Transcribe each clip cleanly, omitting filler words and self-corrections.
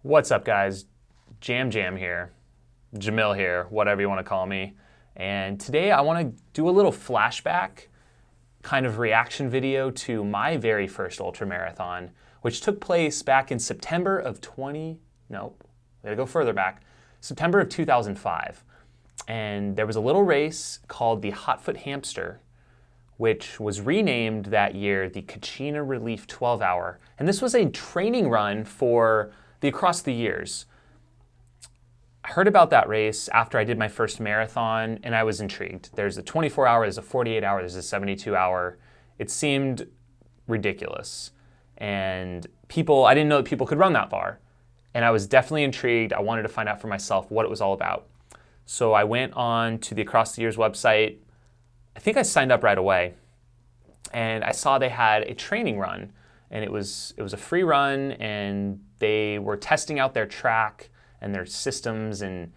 What's up, guys? Jam here, Jamil here, whatever you want to call me. And today I want to do a little flashback kind of reaction video to my very first ultra marathon, which took place back in September of September of 2005. And there was a little race called the Hotfoot Hamster, which was renamed that year the Kachina Relief 12 Hour. And this was a training run for the Across the Years. I heard about that race after I did my first marathon, and I was intrigued. There's a 24-hour, there's a 48-hour, there's a 72-hour. It seemed ridiculous. And I didn't know that people could run that far. And I was definitely intrigued. I wanted to find out for myself what it was all about. So I went on to the Across the Years website. I think I signed up right away. And I saw they had a training run. And it was a free run, and they were testing out their track and their systems and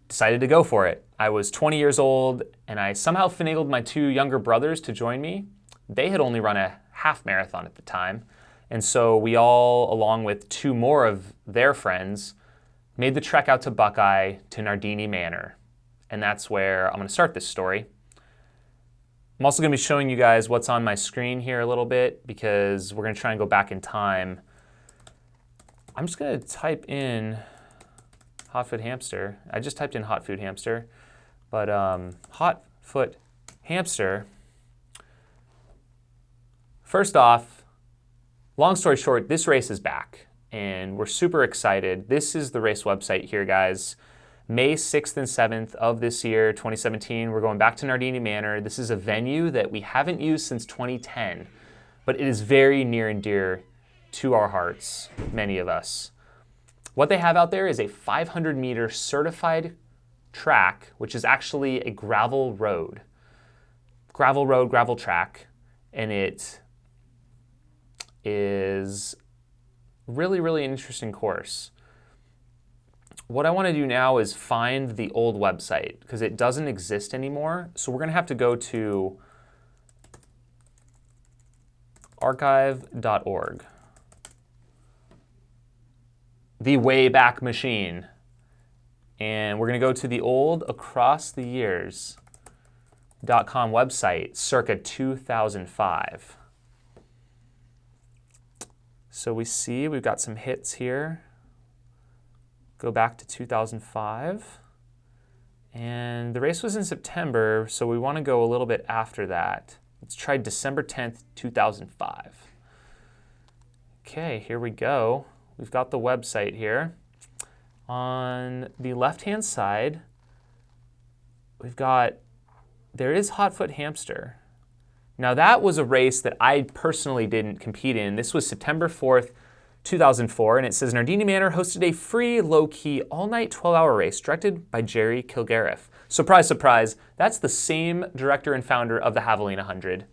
decided to go for it. I was 20 years old, and I somehow finagled my two younger brothers to join me. They had only run a half marathon at the time. And so we all, along with two more of their friends, made the trek out to Buckeye to Nardini Manor. And that's where I'm going to start this story. I'm also going to be showing you guys what's on my screen here a little bit because we're going to try and go back in time. I'm just going to type in Hotfoot Hamster. I just typed in Hotfoot Hamster, but Hotfoot Hamster. First off, long story short, this race is back and we're super excited. This is the race website here, guys. May 6th and 7th of this year, 2017, we're going back to Nardini Manor. This is a venue that we haven't used since 2010, but it is very near and dear to our hearts, many of us. What they have out there is a 500-meter certified track, which is actually a gravel track, and it is really, really an interesting course. What I want to do now is find the old website because it doesn't exist anymore. So we're going to have to go to archive.org. The Wayback Machine. And we're going to go to the old acrosstheyears.com website, circa 2005. So we see we've got some hits here. Go back to 2005. And the race was in September, so we want to go a little bit after that. Let's try December 10th, 2005. Okay, here we go. We've got the website here. On the left-hand side, there is Hotfoot Hamster. Now that was a race that I personally didn't compete in. This was September 4th, 2004, and it says Nardini Manor hosted a free, low-key, all-night 12-hour race directed by Jerry Kilgariff. Surprise, surprise, that's the same director and founder of the Javelina 100.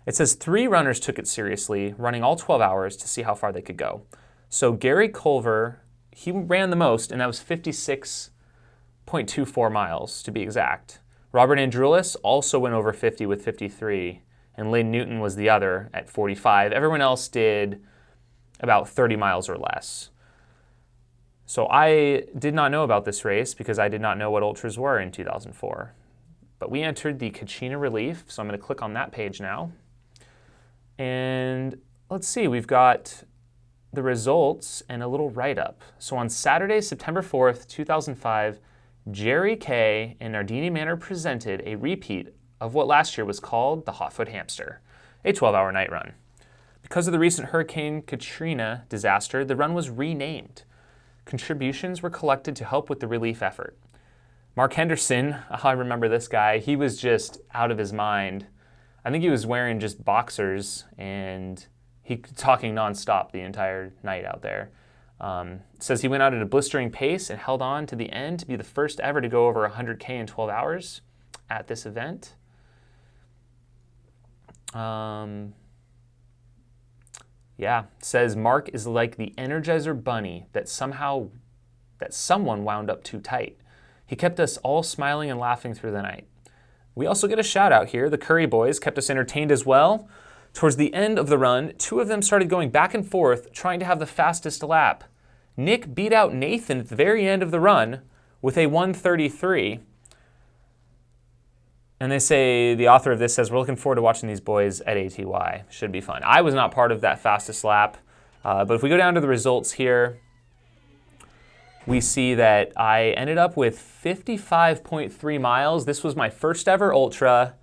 It says 3 runners took it seriously, running all 12 hours to see how far they could go. So Gary Culver, he ran the most, and that was 56.24 miles, to be exact. Robert Andrulis also went over 50 with 53, and Lynn Newton was the other at 45. Everyone else did about 30 miles or less. So I did not know about this race because I did not know what ultras were in 2004. But we entered the Kachina Relief, so I'm going to click on that page now. And let's see, we've got the results and a little write-up. So on Saturday, September 4th, 2005, Jerry K. and Nardini Manor presented a repeat of what last year was called the Hotfoot Hamster, a 12-hour night run. Because of the recent Hurricane Katrina disaster, the run was renamed. Contributions were collected to help with the relief effort. Mark Henderson, I remember this guy, he was just out of his mind. I think he was wearing just boxers and talking nonstop the entire night out there. Says he went out at a blistering pace and held on to the end to be the first ever to go over 100K in 12 hours at this event. Says Mark is like the Energizer Bunny that someone wound up too tight. He kept us all smiling and laughing through the night. We also get a shout out here. The Curry boys kept us entertained as well. Towards the end of the run, 2 of them started going back and forth trying to have the fastest lap. Nick beat out Nathan at the very end of the run with a 1:33. And they say, the author of this says, we're looking forward to watching these boys at ATY. Should be fun. I was not part of that fastest lap. But if we go down to the results here, we see that I ended up with 55.3 miles. This was my first ever ultra.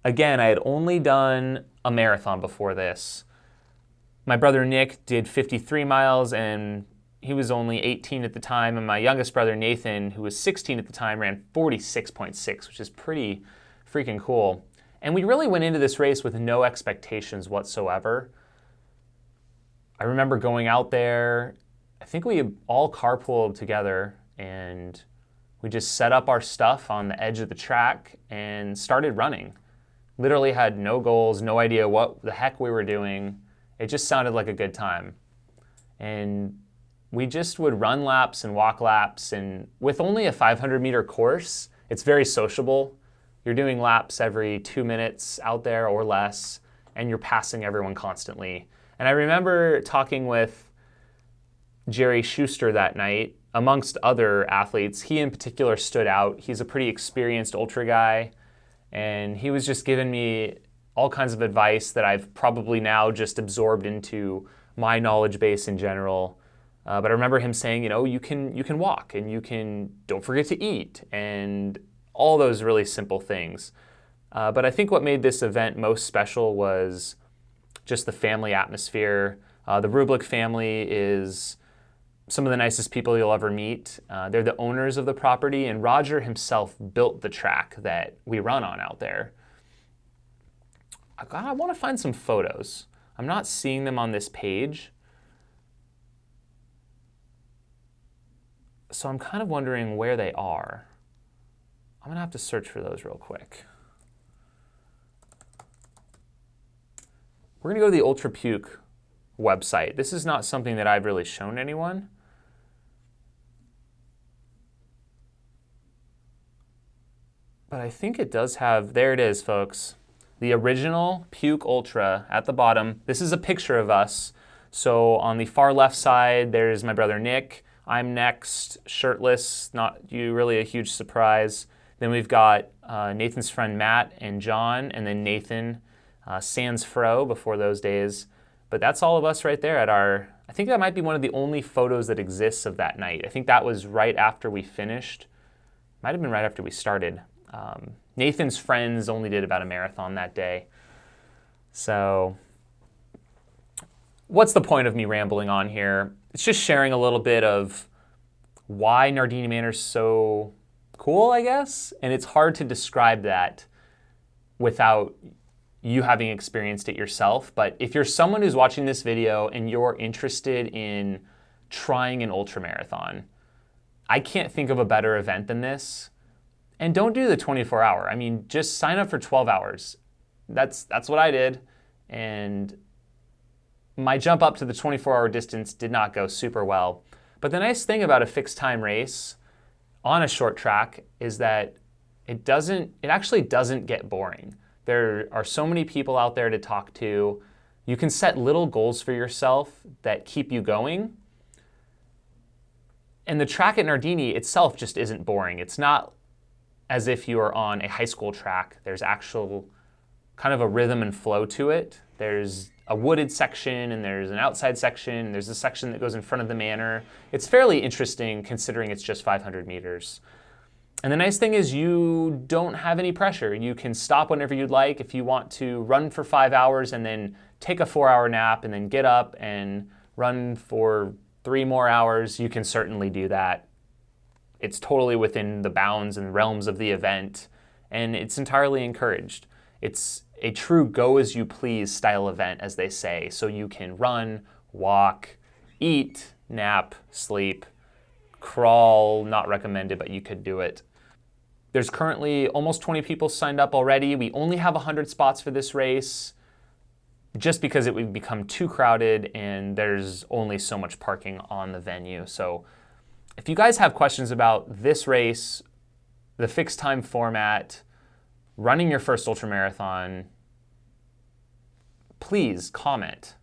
Again, I had only done a marathon before this. My brother Nick did 53 miles, and he was only 18 at the time. And my youngest brother Nathan, who was 16 at the time, ran 46.6, which is pretty freaking cool. And we really went into this race with no expectations whatsoever. I remember going out there, I think we all carpooled together, and we just set up our stuff on the edge of the track and started running. Literally had no goals, no idea what the heck we were doing. It just sounded like a good time. And we just would run laps and walk laps, and with only a 500-meter course, it's very sociable. You're doing laps every 2 minutes out there or less, and you're passing everyone constantly. And I remember talking with Jerry Schuster that night, amongst other athletes. He in particular stood out. He's a pretty experienced ultra guy, and he was just giving me all kinds of advice that I've probably now just absorbed into my knowledge base in general. But I remember him saying, you can walk, and don't forget to eat, and all those really simple things. But I think what made this event most special was just the family atmosphere. The Rublik family is some of the nicest people you'll ever meet. They're the owners of the property, and Roger himself built the track that we run on out there. I want to find some photos. I'm not seeing them on this page. So I'm kind of wondering where they are. I'm going to have to search for those real quick. We're going to go to the Ultra Puke website. This is not something that I've really shown anyone. But I think it does have, there it is, folks. The original Puke Ultra at the bottom. This is a picture of us. So on the far left side, there's my brother Nick. I'm next, shirtless, not really a huge surprise. Then we've got Nathan's friend Matt and John, and then Nathan, sans fro before those days. But that's all of us right there at our, I think that might be one of the only photos that exists of that night. I think that was right after we finished. Might have been right after we started. Nathan's friends only did about a marathon that day. So what's the point of me rambling on here? It's just sharing a little bit of why Nardini Manor's so cool, I guess. And it's hard to describe that without you having experienced it yourself. But if you're someone who's watching this video and you're interested in trying an ultramarathon, I can't think of a better event than this. And don't do the 24-hour. I mean, just sign up for 12 hours. That's what I did. And my jump up to the 24-hour distance did not go super well. But the nice thing about a fixed time race on a short track is that it actually doesn't get boring. There are so many people out there to talk to. You can set little goals for yourself that keep you going. And the track at Nardini itself just isn't boring. It's not as if you are on a high school track. There's actual kind of a rhythm and flow to it. There's a wooded section, and there's an outside section, and there's a section that goes in front of the manor. It's fairly interesting considering it's just 500 meters. And the nice thing is you don't have any pressure. You can stop whenever you'd like. If you want to run for 5 hours and then take a 4-hour nap and then get up and run for 3 more hours, you can certainly do that. It's totally within the bounds and realms of the event, and it's entirely encouraged. It's a true go-as-you-please style event, as they say, so you can run, walk, eat, nap, sleep, crawl, not recommended, but you could do it. There's currently almost 20 people signed up already. We only have 100 spots for this race, just because it would become too crowded, and there's only so much parking on the venue. So if you guys have questions about this race, the fixed time format, running your first ultramarathon, please comment,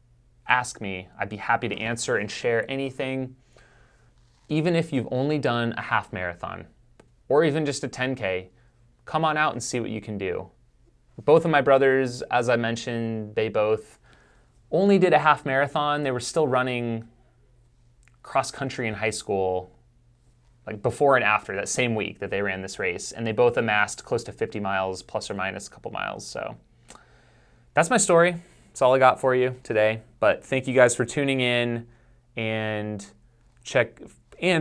ask me. I'd be happy to answer and share anything. even if you've only done a half marathon or even just a 10K, come on out and see what you can do. Both of my brothers, as I mentioned, they both only did a half marathon. They were still running cross country in high school, like before and after that same week that they ran this race. And they both amassed close to 50 miles, plus or minus a couple miles. So that's my story. That's all I got for you today. But thank you guys for tuning in and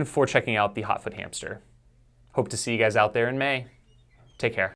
for checking out the Hotfoot Hamster. Hope to see you guys out there in May. Take care.